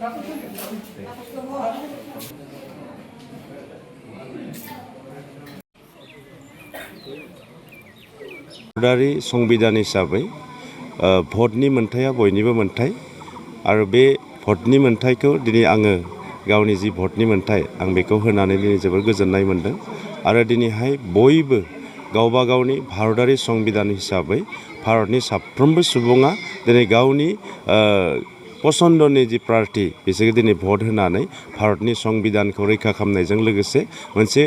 भारतारि संबिधान हिसाबै भटनि मोन्थाया बयनिबो मोन्थाय आरो बे भटनि मोन्थायखौ दिनै आङो गावनि जि भटनि मोन्थाय आं बेखौ होनानै दिनै जोबोर गोजोननाय मोन्दों आरो दिनैहाय बयबो गावबा गावनि भारतारि संबिधान हिसाबै भारतनि साफ्रोमबो सुबुङा दिनै गावनि पसन्दनि जि पार्टी बिसोरखौ दिनै भट होनानै भारतनि संबिधानखौ रैखा खालामनायजों लोगोसे मोनसे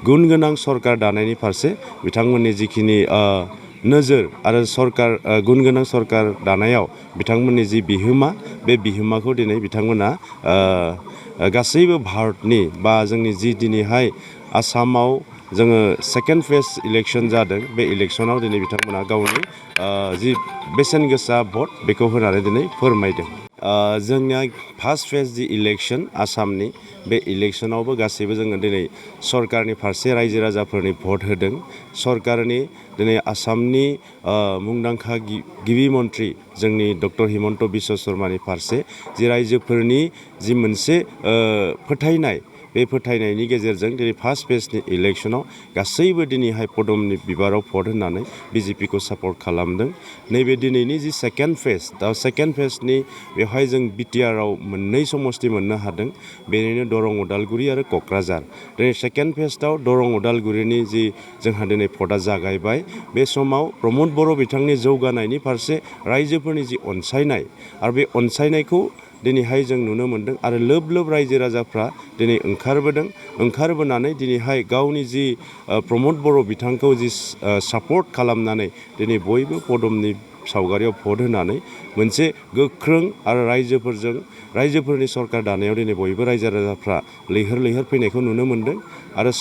गुन गोनां सरकार दानायनि फारसे बिथांमोननि जिखिनि नोजोर आरो सरकार गुन गोनां सरकार दानायाव बिथांमोननि जि बिहोमा बे बिहोमाखौ दिनै बिथांमोना गासैबो भारतनि बा जोंनि जि दिनैहाय आसामाव जोङो सेकेन्ड फेज इलेक्सन जादों बे इलेक्सनाव दिनै बिथांमोना गावनि जि बेसेन गोसा भट बेखौ होनानै दिनै फोरमायदों। जोंनिया फार्स्ट फेज जि इलेक्सन आसामनि बे इलेक्सनावबो गासैबो जोङो दिनै सरकारनि फारसे रायजो राजाफोरनि भट होदों। सरकारनि दिनै आसामनि मुंदांखा गिबि मन्थ्रि जोंनि डक्टर हिमन्त बिश्व शर्मानि फारसे जि रायजोफोरनि जि मोनसे फोथायनाय बे फोथायनायनि गेजेरजों दिनै फार्स्ट फेजनि इलेक्सनाव गासैबो दिनैहाय पदमनि बिबाराव भट होनानै बिजेपिखौ सापर्ट खालामदों। नैबे दिनैनि जि सेकेन्ड फेज दा सेकेन्ड फेजनि बेवहाय जों बिटिआरआव मोननै समस्ति मोननो हादों बेनिनो दरं उदालगुरि आरो क'क्राझार। दिनै सेकेन्ड फेजआव दरं उदालगुरिनि जि जोंहा दिनै भटआ जागायबाय बे समाव प्रमद बर' बिथांनि जौगानायनि फारसे रायजोफोरनि जि अनसायनाय आरो बे अनसायनायखौ दिनैहाय जों नुनो मोन्दों आरो लोब लोब रायजो राजाफ्रा दिनै ओंखारबोनानै दिनैहाय गावनि जि प्रमद बर' बिथांखौ जि सापर्ट खालामनानै दिनै बयबो पदमनि सावगारियाव भट होनानै मोनसे गोख्रों आरो रायजोफोरनि सरकार दानायाव दिनै बयबो रायजो राजाफ्रा लैहोर लैहोर फैनायखौ नुनो मोन्दों आरो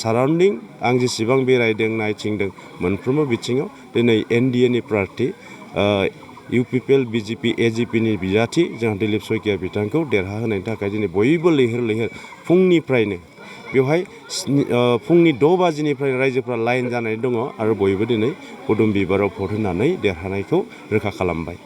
साराउन्डिं आं जेसेबां बेरायदों नायथिंदों मोनफ्रोमबो बिथिङाव दिनै एनडिएनि पार्टी इउपिपिएल बिजेपि एजिपिनि बिजाथि जोंहा दिलीप शइकिया बिथांखौ देरहाहोनायनि थाखाय दिनै बयबो लैहोर लैहोर फुंनिफ्रायनो बेवहाय फुंनि 6 बाजिनिफ्राय रायजोफ्रा लाइन जानानै दङ आरो बयबो दिनै पदम बिबाराव भट होनानै देरहानायखौ रोखा खालामबाय।